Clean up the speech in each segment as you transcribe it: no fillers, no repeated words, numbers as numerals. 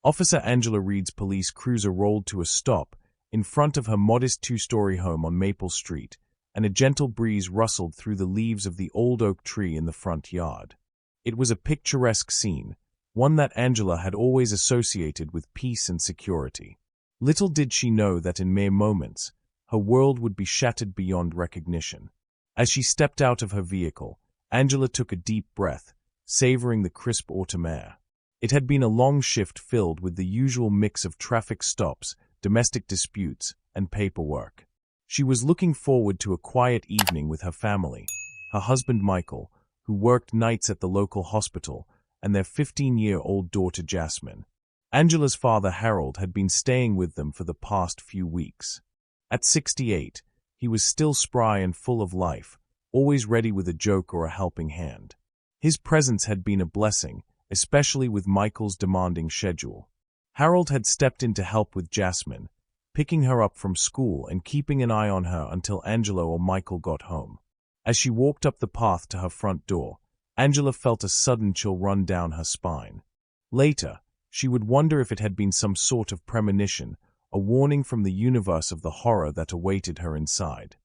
Officer Angela Reed's police cruiser rolled to a stop in front of her modest two-story home on Maple Street, and a gentle breeze rustled through the leaves of the old oak tree in the front yard. It was a picturesque scene, one that Angela had always associated with peace and security. Little did she know that in mere moments, her world would be shattered beyond recognition. As she stepped out of her vehicle, Angela took a deep breath, savoring the crisp autumn air. It had been a long shift filled with the usual mix of traffic stops, domestic disputes, and paperwork. She was looking forward to a quiet evening with her family, her husband Michael, who worked nights at the local hospital, and their 15-year-old daughter Jasmine. Angela's father Harold had been staying with them for the past few weeks. At 68, he was still spry and full of life, always ready with a joke or a helping hand. His presence had been a blessing, especially with Michael's demanding schedule. Harold had stepped in to help with Jasmine, picking her up from school and keeping an eye on her until Angela or Michael got home. As she walked up the path to her front door, Angela felt a sudden chill run down her spine. Later, she would wonder if it had been some sort of premonition, a warning from the universe of the horror that awaited her inside.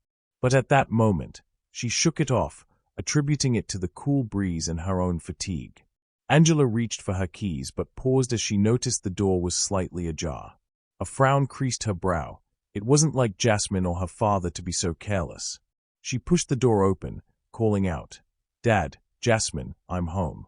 But at that moment, she shook it off, attributing it to the cool breeze and her own fatigue. Angela reached for her keys but paused as she noticed the door was slightly ajar. A frown creased her brow. It wasn't like Jasmine or her father to be so careless. She pushed the door open, calling out, "Dad, Jasmine, I'm home."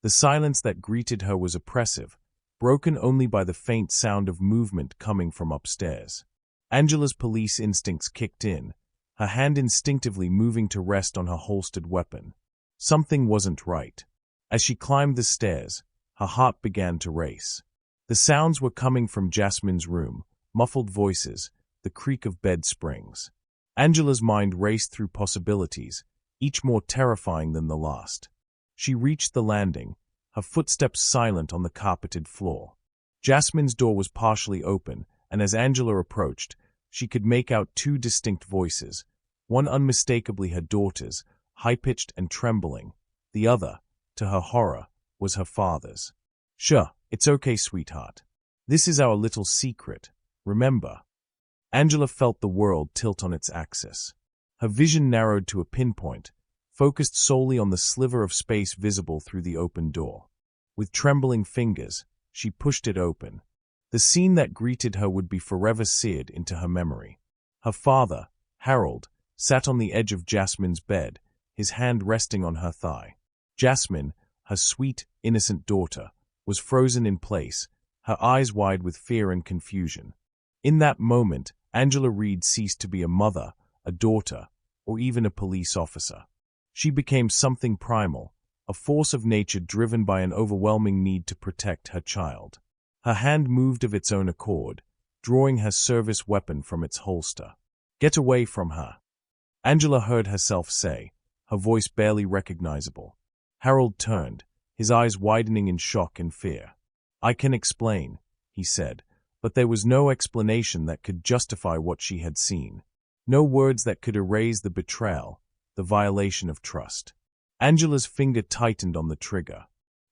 The silence that greeted her was oppressive, broken only by the faint sound of movement coming from upstairs. Angela's police instincts kicked in, her hand instinctively moving to rest on her holstered weapon. Something wasn't right. As she climbed the stairs, her heart began to race. The sounds were coming from Jasmine's room, muffled voices, the creak of bed springs. Angela's mind raced through possibilities, each more terrifying than the last. She reached the landing, her footsteps silent on the carpeted floor. Jasmine's door was partially open, and as Angela approached, she could make out two distinct voices, one unmistakably her daughter's, high-pitched and trembling. The other, to her horror, was her father's. "Sure, it's okay, sweetheart. This is our little secret, remember?" Angela felt the world tilt on its axis. Her vision narrowed to a pinpoint, focused solely on the sliver of space visible through the open door. With trembling fingers, she pushed it open. The scene that greeted her would be forever seared into her memory. Her father, Harold, sat on the edge of Jasmine's bed, his hand resting on her thigh. Jasmine, her sweet, innocent daughter, was frozen in place, her eyes wide with fear and confusion. In that moment, Angela Reed ceased to be a mother, a daughter, or even a police officer. She became something primal, a force of nature driven by an overwhelming need to protect her child. Her hand moved of its own accord, drawing her service weapon from its holster. "Get away from her," Angela heard herself say, her voice barely recognizable. Harold turned, his eyes widening in shock and fear. "I can explain," he said, but there was no explanation that could justify what she had seen. No words that could erase the betrayal, the violation of trust. Angela's finger tightened on the trigger.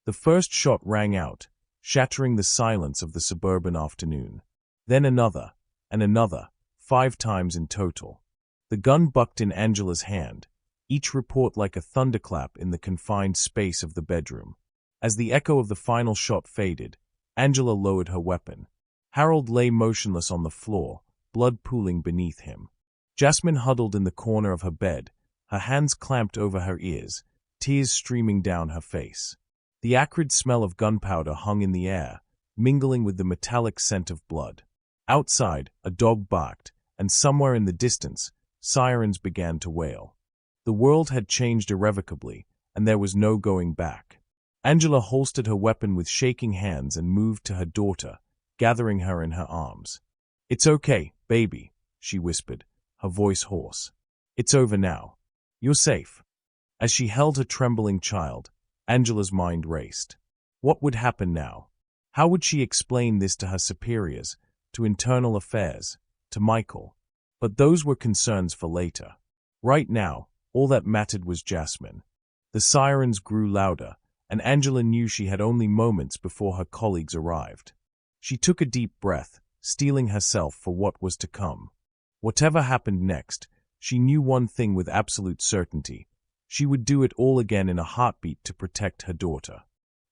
The first shot rang out, shattering the silence of the suburban afternoon. Then another, and another, 5 times in total. The gun bucked in Angela's hand, each report like a thunderclap in the confined space of the bedroom. As the echo of the final shot faded, Angela lowered her weapon. Harold lay motionless on the floor, blood pooling beneath him. Jasmine huddled in the corner of her bed, her hands clamped over her ears, tears streaming down her face. The acrid smell of gunpowder hung in the air, mingling with the metallic scent of blood. Outside, a dog barked, and somewhere in the distance, sirens began to wail. The world had changed irrevocably, and there was no going back. Angela holstered her weapon with shaking hands and moved to her daughter, gathering her in her arms. "It's okay, baby," she whispered, her voice hoarse. "It's over now. You're safe." As she held her trembling child, Angela's mind raced. What would happen now? How would she explain this to her superiors, to internal affairs, to Michael? But those were concerns for later. Right now, all that mattered was Jasmine. The sirens grew louder, and Angela knew she had only moments before her colleagues arrived. She took a deep breath, steeling herself for what was to come. Whatever happened next, she knew one thing with absolute certainty. She would do it all again in a heartbeat to protect her daughter.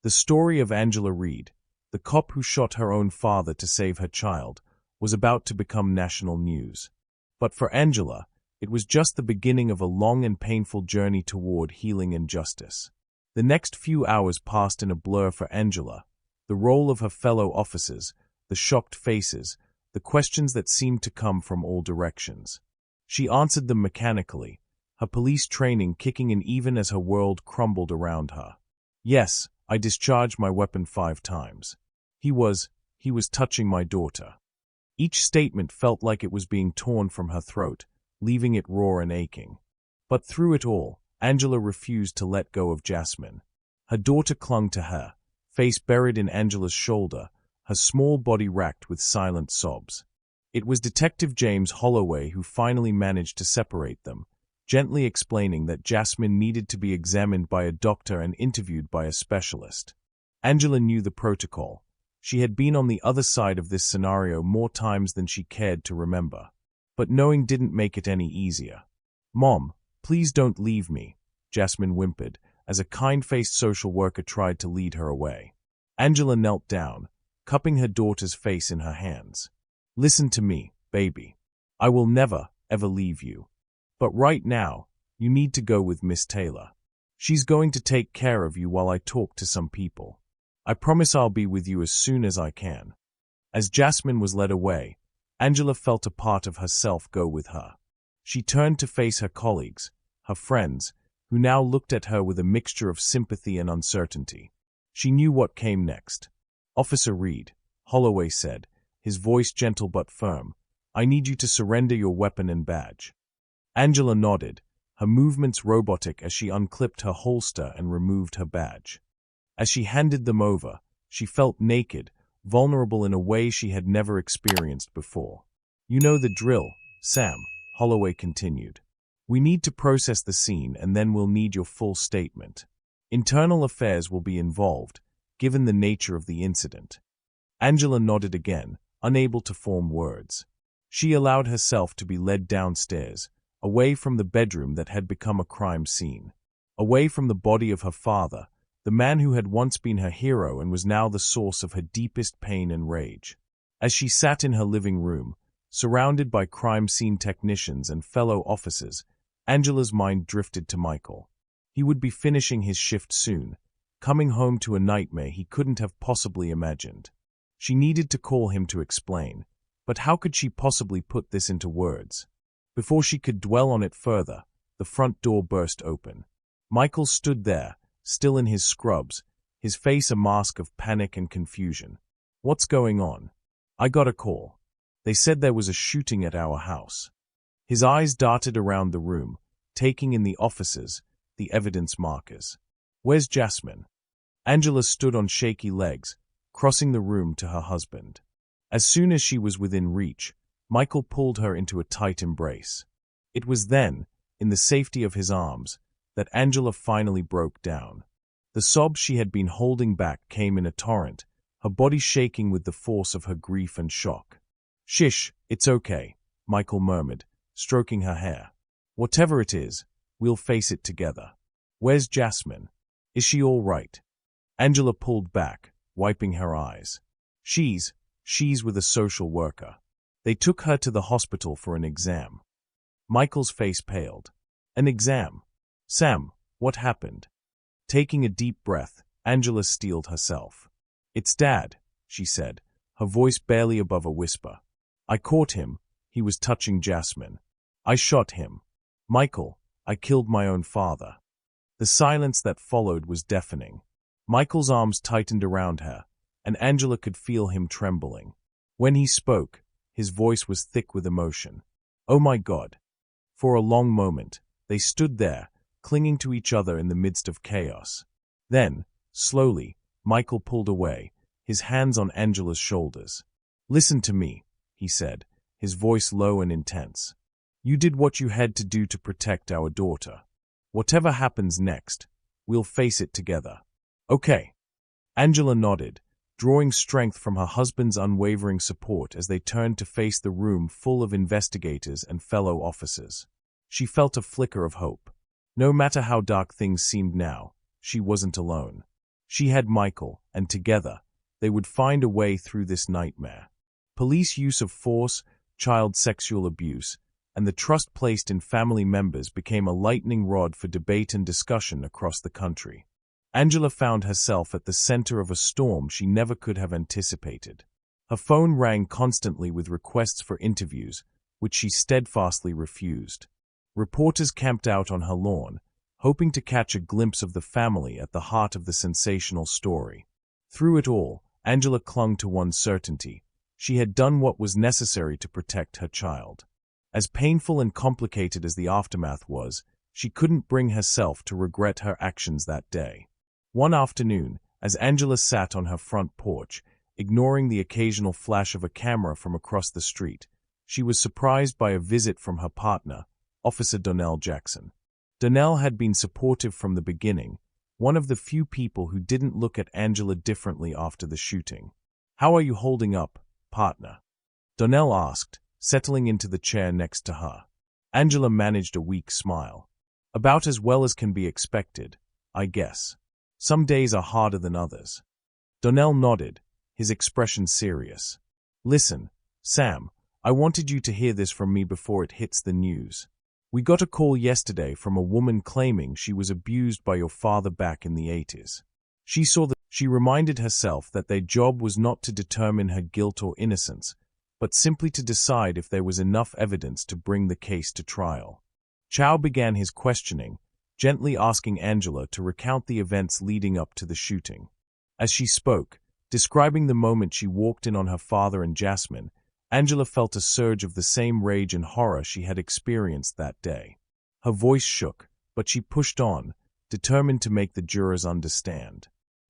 The story of Angela Reed, the cop who shot her own father to save her child, was about to become national news. But for Angela, it was just the beginning of a long and painful journey toward healing and justice. The next few hours passed in a blur for Angela. The role of her fellow officers, the shocked faces, the questions that seemed to come from all directions. She answered them mechanically, her police training kicking in even as her world crumbled around her. Yes, I discharged my weapon 5 times. He was touching my daughter. Each statement felt like it was being torn from her throat, leaving it raw and aching. But through it all, Angela refused to let go of Jasmine. Her daughter clung to her, face buried in Angela's shoulder, her small body racked with silent sobs. It was Detective James Holloway who finally managed to separate them, gently explaining that Jasmine needed to be examined by a doctor and interviewed by a specialist. Angela knew the protocol. She had been on the other side of this scenario more times than she cared to remember. But knowing didn't make it any easier. "Mom, please don't leave me," Jasmine whimpered, as a kind-faced social worker tried to lead her away. Angela knelt down, cupping her daughter's face in her hands. "Listen to me, baby. I will never, ever leave you. But right now, you need to go with Miss Taylor. She's going to take care of you while I talk to some people. I promise I'll be with you as soon as I can." As Jasmine was led away, Angela felt a part of herself go with her. She turned to face her colleagues, her friends, who now looked at her with a mixture of sympathy and uncertainty. She knew what came next. "Officer Reed," Holloway said, his voice gentle but firm, "I need you to surrender your weapon and badge." Angela nodded, her movements robotic as she unclipped her holster and removed her badge. As she handed them over, she felt naked, vulnerable in a way she had never experienced before. "You know the drill, Sam," Holloway continued. "We need to process the scene and then we'll need your full statement. Internal affairs will be involved, given the nature of the incident." Angela nodded again, unable to form words. She allowed herself to be led downstairs, away from the bedroom that had become a crime scene, away from the body of her father, the man who had once been her hero and was now the source of her deepest pain and rage. As she sat in her living room, surrounded by crime scene technicians and fellow officers, Angela's mind drifted to Michael. He would be finishing his shift soon, coming home to a nightmare he couldn't have possibly imagined. She needed to call him to explain, but how could she possibly put this into words? Before she could dwell on it further, the front door burst open. Michael stood there, still in his scrubs, his face a mask of panic and confusion. "What's going on?" "I got a call. They said there was a shooting at our house." His eyes darted around the room, taking in the officers, the evidence markers. "Where's Jasmine?" Angela stood on shaky legs, crossing the room to her husband. As soon as she was within reach, Michael pulled her into a tight embrace. It was then, in the safety of his arms, that Angela finally broke down. The sobs she had been holding back came in a torrent, her body shaking with the force of her grief and shock. "Shish, it's okay," Michael murmured, stroking her hair. "Whatever it is, we'll face it together. Where's Jasmine? Is she all right?" Angela pulled back, wiping her eyes. She's with a social worker. They took her to the hospital for an exam." Michael's face paled. "An exam? Sam, what happened?" Taking a deep breath, Angela steeled herself. "It's Dad," she said, her voice barely above a whisper. "I caught him. He was touching Jasmine. I shot him. Michael, I killed my own father." The silence that followed was deafening. Michael's arms tightened around her, and Angela could feel him trembling. When he spoke, his voice was thick with emotion. "Oh my God." For a long moment, they stood there, clinging to each other in the midst of chaos. Then, slowly, Michael pulled away, his hands on Angela's shoulders. "Listen to me," he said, his voice low and intense. "You did what you had to do to protect our daughter. Whatever happens next, we'll face it together. Okay?" Angela nodded, drawing strength from her husband's unwavering support as they turned to face the room full of investigators and fellow officers. She felt a flicker of hope. No matter how dark things seemed now, she wasn't alone. She had Michael, and together, they would find a way through this nightmare. Police use of force, child sexual abuse, and the trust placed in family members became a lightning rod for debate and discussion across the country. Angela found herself at the center of a storm she never could have anticipated. Her phone rang constantly with requests for interviews, which she steadfastly refused. Reporters camped out on her lawn, hoping to catch a glimpse of the family at the heart of the sensational story. Through it all, Angela clung to one certainty: she had done what was necessary to protect her child. As painful and complicated as the aftermath was, she couldn't bring herself to regret her actions that day. One afternoon, as Angela sat on her front porch, ignoring the occasional flash of a camera from across the street, she was surprised by a visit from her partner, Officer Donnell Jackson. Donnell had been supportive from the beginning, one of the few people who didn't look at Angela differently after the shooting. "How are you holding up, partner?" Donnell asked, settling into the chair next to her. Angela managed a weak smile. "About as well as can be expected, I guess. Some days are harder than others." Donnell nodded, his expression serious. "Listen, Sam, I wanted you to hear this from me before it hits the news. We got a call yesterday from a woman claiming she was abused by your father back in the 80s. She reminded herself that their job was not to determine her guilt or innocence, but simply to decide if there was enough evidence to bring the case to trial." Chow began his questioning, gently asking Angela to recount the events leading up to the shooting. As she spoke, describing the moment she walked in on her father and Jasmine, Angela felt a surge of the same rage and horror she had experienced that day. Her voice shook, but she pushed on, determined to make the jurors understand.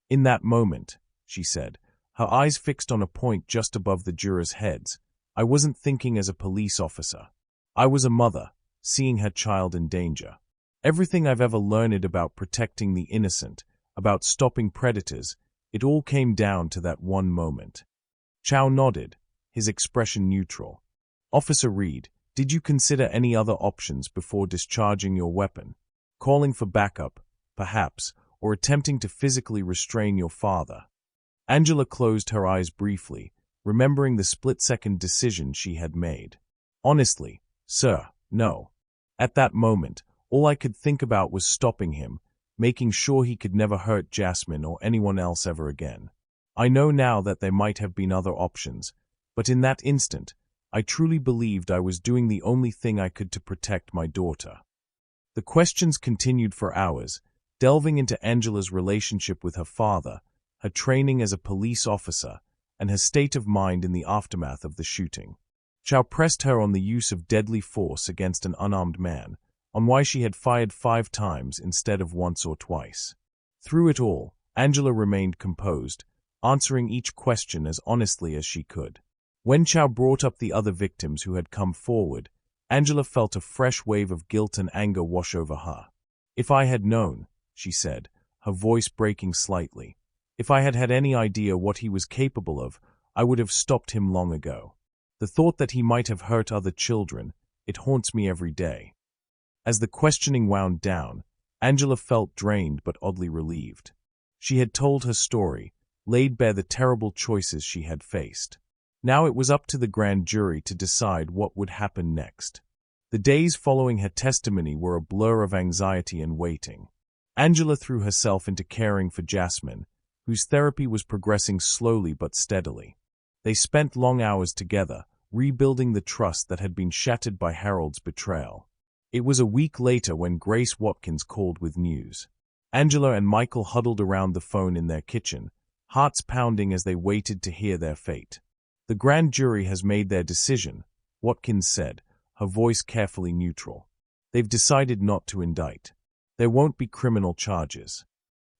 "In that moment," she said, her eyes fixed on a point just above the jurors' heads, "I wasn't thinking as a police officer. I was a mother, seeing her child in danger. Everything I've ever learned about protecting the innocent, about stopping predators, it all came down to that one moment." Chow nodded, his expression neutral. "Officer Reed, did you consider any other options before discharging your weapon? Calling for backup, perhaps, or attempting to physically restrain your father?" Angela closed her eyes briefly, remembering the split-second decision she had made. "Honestly, sir, no. At that moment, all I could think about was stopping him, making sure he could never hurt Jasmine or anyone else ever again. I know now that there might have been other options, but in that instant, I truly believed I was doing the only thing I could to protect my daughter." The questions continued for hours, delving into Angela's relationship with her father, her training as a police officer, and her state of mind in the aftermath of the shooting. Chow pressed her on the use of deadly force against an unarmed man, on why she had fired 5 times instead of once or twice. Through it all, Angela remained composed, answering each question as honestly as she could. When Chow brought up the other victims who had come forward, Angela felt a fresh wave of guilt and anger wash over her. "If I had known," she said, her voice breaking slightly, "if I had had any idea what he was capable of, I would have stopped him long ago. The thought that he might have hurt other children, it haunts me every day." As the questioning wound down, Angela felt drained but oddly relieved. She had told her story, laid bare the terrible choices she had faced. Now it was up to the grand jury to decide what would happen next. The days following her testimony were a blur of anxiety and waiting. Angela threw herself into caring for Jasmine, whose therapy was progressing slowly but steadily. They spent long hours together, rebuilding the trust that had been shattered by Harold's betrayal. It was a week later when Grace Watkins called with news. Angela and Michael huddled around the phone in their kitchen, hearts pounding as they waited to hear their fate. "The grand jury has made their decision," Watkins said, her voice carefully neutral. "They've decided not to indict. There won't be criminal charges."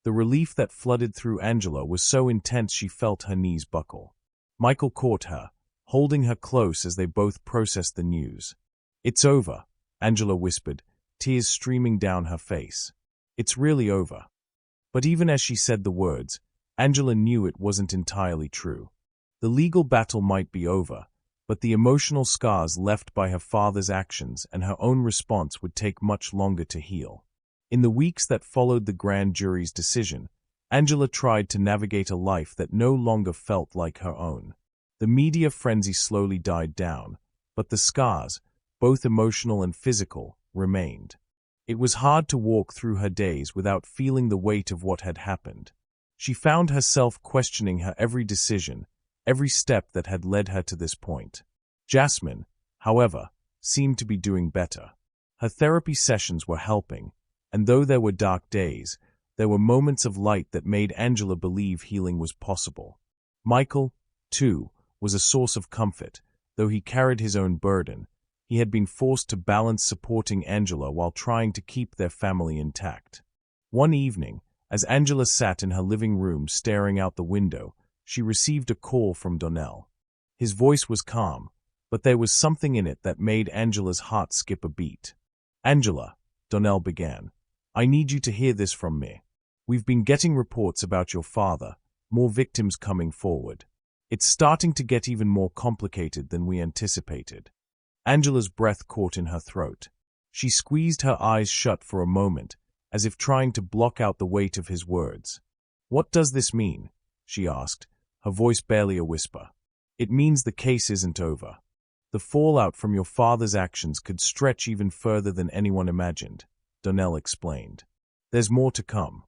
The relief that flooded through Angela was so intense she felt her knees buckle. Michael caught her, holding her close as they both processed the news. "It's over," Angela whispered, tears streaming down her face. "It's really over." But even as she said the words, Angela knew it wasn't entirely true. The legal battle might be over, but the emotional scars left by her father's actions and her own response would take much longer to heal. In the weeks that followed the grand jury's decision, Angela tried to navigate a life that no longer felt like her own. The media frenzy slowly died down, but the scars, both emotional and physical, remained. It was hard to walk through her days without feeling the weight of what had happened. She found herself questioning her every decision, every step that had led her to this point. Jasmine, however, seemed to be doing better. Her therapy sessions were helping, and though there were dark days, there were moments of light that made Angela believe healing was possible. Michael, too, was a source of comfort. Though he carried his own burden, he had been forced to balance supporting Angela while trying to keep their family intact. One evening, as Angela sat in her living room staring out the window, she received a call from Donnell. His voice was calm, but there was something in it that made Angela's heart skip a beat. "Angela," Donnell began, "I need you to hear this from me. We've been getting reports about your father, more victims coming forward. It's starting to get even more complicated than we anticipated." Angela's breath caught in her throat. She squeezed her eyes shut for a moment, as if trying to block out the weight of his words. "What does this mean?" she asked, her voice barely a whisper. "It means the case isn't over. The fallout from your father's actions could stretch even further than anyone imagined," Donnell explained. "There's more to come."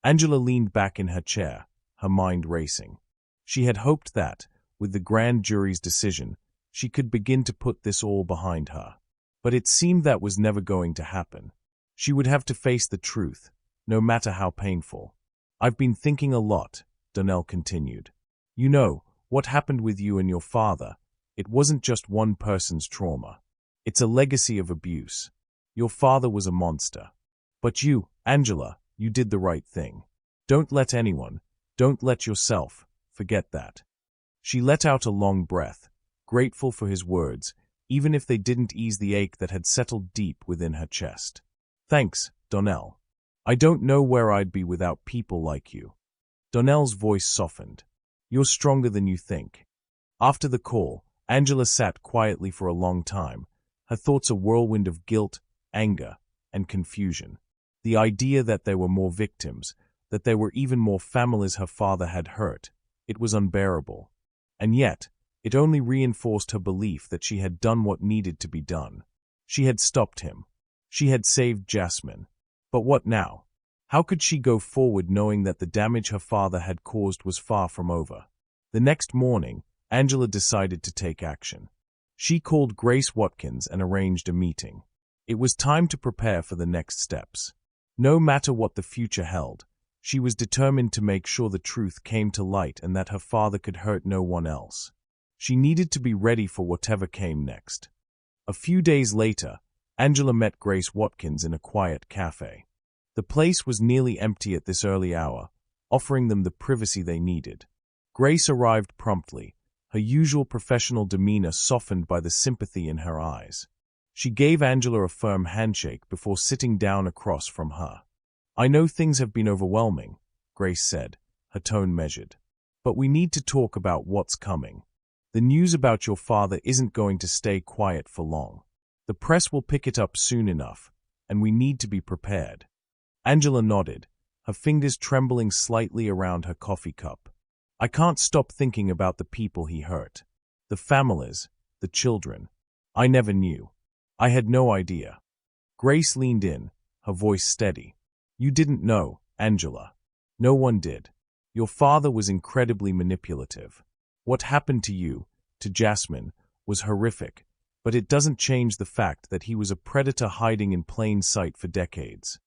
Angela leaned back in her chair, her mind racing. She had hoped that, with the grand jury's decision, she could begin to put this all behind her. But it seemed that was never going to happen. She would have to face the truth, no matter how painful. "I've been thinking a lot," Donnell continued. "You know, what happened with you and your father, it wasn't just one person's trauma. It's a legacy of abuse. Your father was a monster. But you, Angela, you did the right thing. Don't let anyone, don't let yourself, forget that." She let out a long breath, grateful for his words, even if they didn't ease the ache that had settled deep within her chest. "Thanks, Donnell. I don't know where I'd be without people like you." Donnell's voice softened. "You're stronger than you think." After the call, Angela sat quietly for a long time, her thoughts a whirlwind of guilt, anger, and confusion. The idea that there were more victims, that there were even more families her father had hurt, it was unbearable. And yet, it only reinforced her belief that she had done what needed to be done. She had stopped him. She had saved Jasmine. But what now? How could she go forward knowing that the damage her father had caused was far from over? The next morning, Angela decided to take action. She called Grace Watkins and arranged a meeting. It was time to prepare for the next steps. No matter what the future held, she was determined to make sure the truth came to light and that her father could hurt no one else. She needed to be ready for whatever came next. A few days later, Angela met Grace Watkins in a quiet cafe. The place was nearly empty at this early hour, offering them the privacy they needed. Grace arrived promptly, her usual professional demeanor softened by the sympathy in her eyes. She gave Angela a firm handshake before sitting down across from her. "I know things have been overwhelming," Grace said, her tone measured. "But we need to talk about what's coming. The news about your father isn't going to stay quiet for long. The press will pick it up soon enough, and we need to be prepared." Angela nodded, her fingers trembling slightly around her coffee cup. "I can't stop thinking about the people he hurt. The families, the children. I never knew. I had no idea." Grace leaned in, her voice steady. "You didn't know, Angela. No one did. Your father was incredibly manipulative. What happened to you, to Jasmine, was horrific, but it doesn't change the fact that he was a predator hiding in plain sight for decades."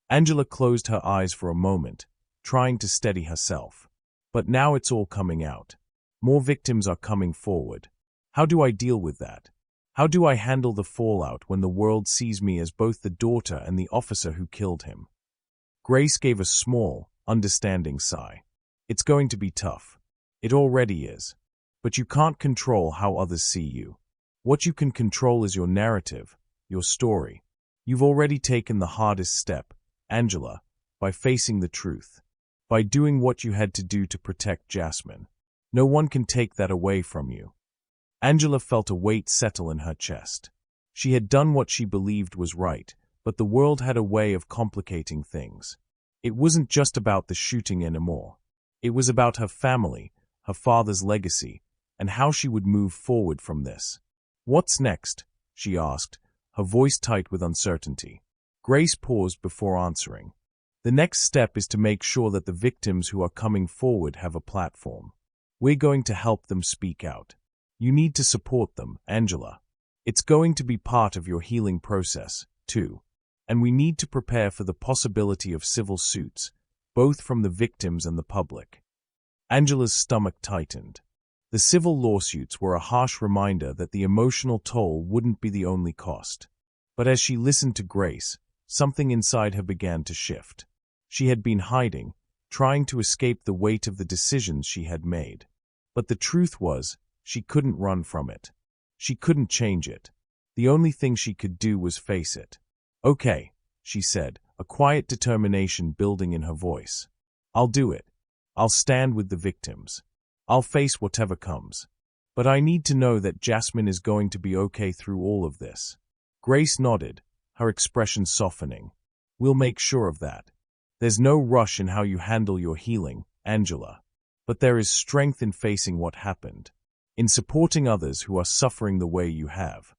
Angela closed her eyes for a moment, trying to steady herself. "But now it's all coming out. More victims are coming forward. How do I deal with that? How do I handle the fallout when the world sees me as both the daughter and the officer who killed him?" Grace gave a small, understanding sigh. "It's going to be tough. It already is. But you can't control how others see you. What you can control is your narrative, your story. You've already taken the hardest step, Angela, by facing the truth. by doing what you had to do to protect Jasmine. No one can take that away from you. Angela felt a weight settle in her chest. She had done what she believed was right, but the world had a way of complicating things. It wasn't just about the shooting anymore. It was about her family, her father's legacy, and how she would move forward from this. "What's next?" she asked, her voice tight with uncertainty. Grace paused before answering. "The next step is to make sure that the victims who are coming forward have a platform. We're going to help them speak out. You need to support them, Angela. It's going to be part of your healing process, too. And we need to prepare for the possibility of civil suits, both from the victims and the public." Angela's stomach tightened. The civil lawsuits were a harsh reminder that the emotional toll wouldn't be the only cost. But as she listened to Grace, something inside her began to shift. She had been hiding, trying to escape the weight of the decisions she had made. But the truth was, she couldn't run from it. She couldn't change it. The only thing she could do was face it. "Okay," she said, a quiet determination building in her voice. "I'll do it. I'll stand with the victims. I'll face whatever comes. But I need to know that Jasmine is going to be okay through all of this." Grace nodded, her expression softening. "We'll make sure of that. There's no rush in how you handle your healing, Angela. But there is strength in facing what happened, in supporting others who are suffering the way you have."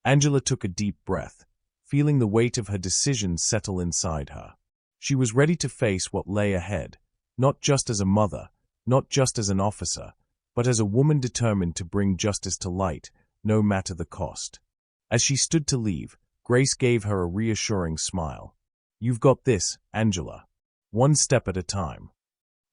Angela took a deep breath, feeling the weight of her decisions settle inside her. She was ready to face what lay ahead, not just as a mother, not just as an officer, but as a woman determined to bring justice to light, no matter the cost. As she stood to leave, Grace gave her a reassuring smile. "You've got this, Angela. One step at a time."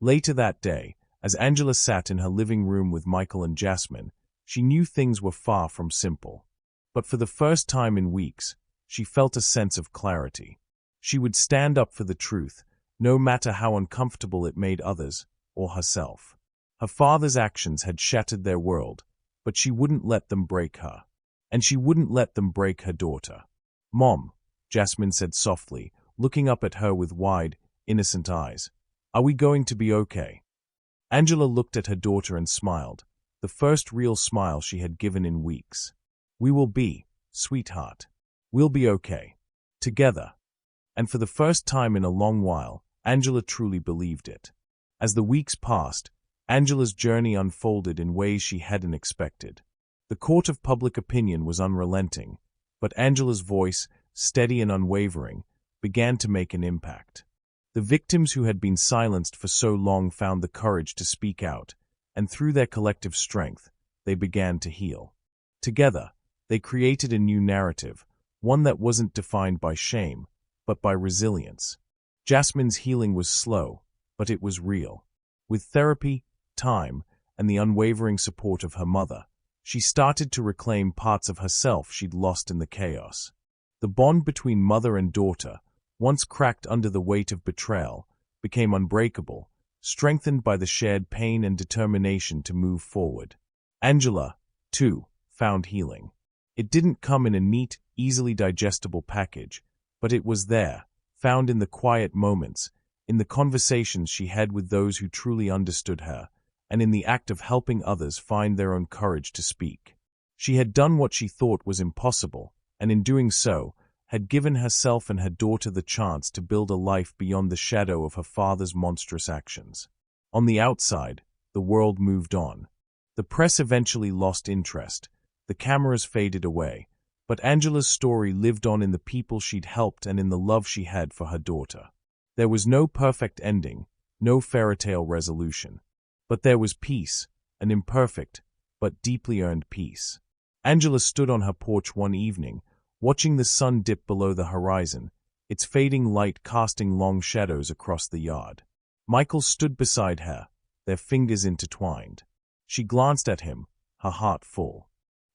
Later that day, as Angela sat in her living room with Michael and Jasmine, she knew things were far from simple. But for the first time in weeks, she felt a sense of clarity. She would stand up for the truth, no matter how uncomfortable it made others or herself. Her father's actions had shattered their world, but she wouldn't let them break her. And she wouldn't let them break her daughter. "Mom," Jasmine said softly, looking up at her with wide, innocent eyes, "are we going to be okay?" Angela looked at her daughter and smiled, the first real smile she had given in weeks. "We will be, sweetheart. We'll be okay. Together." And for the first time in a long while, Angela truly believed it. As the weeks passed, Angela's journey unfolded in ways she hadn't expected. The court of public opinion was unrelenting, but Angela's voice, steady and unwavering, began to make an impact. The victims who had been silenced for so long found the courage to speak out, and through their collective strength, they began to heal. Together, they created a new narrative, one that wasn't defined by shame, but by resilience. Jasmine's healing was slow, but it was real. With therapy, time, and the unwavering support of her mother, she started to reclaim parts of herself she'd lost in the chaos. The bond between mother and daughter, once cracked under the weight of betrayal, became unbreakable, strengthened by the shared pain and determination to move forward. Angela, too, found healing. It didn't come in a neat, easily digestible package, but it was there, found in the quiet moments, in the conversations she had with those who truly understood her, and in the act of helping others find their own courage to speak. She had done what she thought was impossible, and in doing so, had given herself and her daughter the chance to build a life beyond the shadow of her father's monstrous actions. On the outside, the world moved on. The press eventually lost interest, the cameras faded away, but Angela's story lived on in the people she'd helped and in the love she had for her daughter. There was no perfect ending, no fairy-tale resolution. But there was peace, an imperfect, but deeply earned peace. Angela stood on her porch one evening, watching the sun dip below the horizon, its fading light casting long shadows across the yard. Michael stood beside her, their fingers intertwined. She glanced at him, her heart full.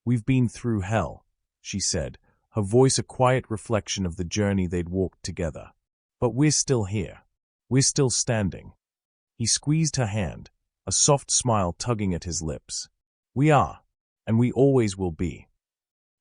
"We've been through hell," she said, her voice a quiet reflection of the journey they'd walked together. "But we're still here. We're still standing." He squeezed her hand, a soft smile tugging at his lips. "We are, and we always will be."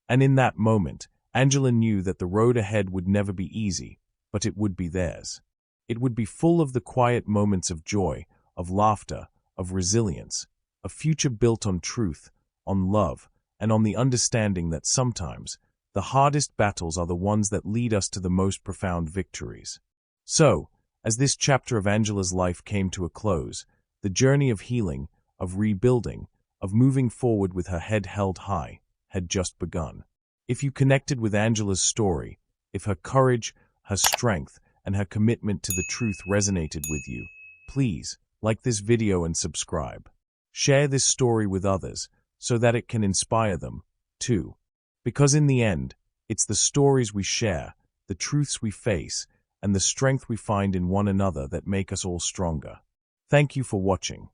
And in that moment, Angela knew that the road ahead would never be easy, but it would be theirs. It would be full of the quiet moments of joy, of laughter, of resilience, a future built on truth, on love, and on the understanding that sometimes the hardest battles are the ones that lead us to the most profound victories. So, as this chapter of Angela's life came to a close, the journey of healing, of rebuilding, of moving forward with her head held high, had just begun. If you connected with Angela's story, if her courage, her strength, and her commitment to the truth resonated with you, please like this video and subscribe. Share this story with others so that it can inspire them, too. Because in the end, it's the stories we share, the truths we face, and the strength we find in one another that make us all stronger. Thank you for watching.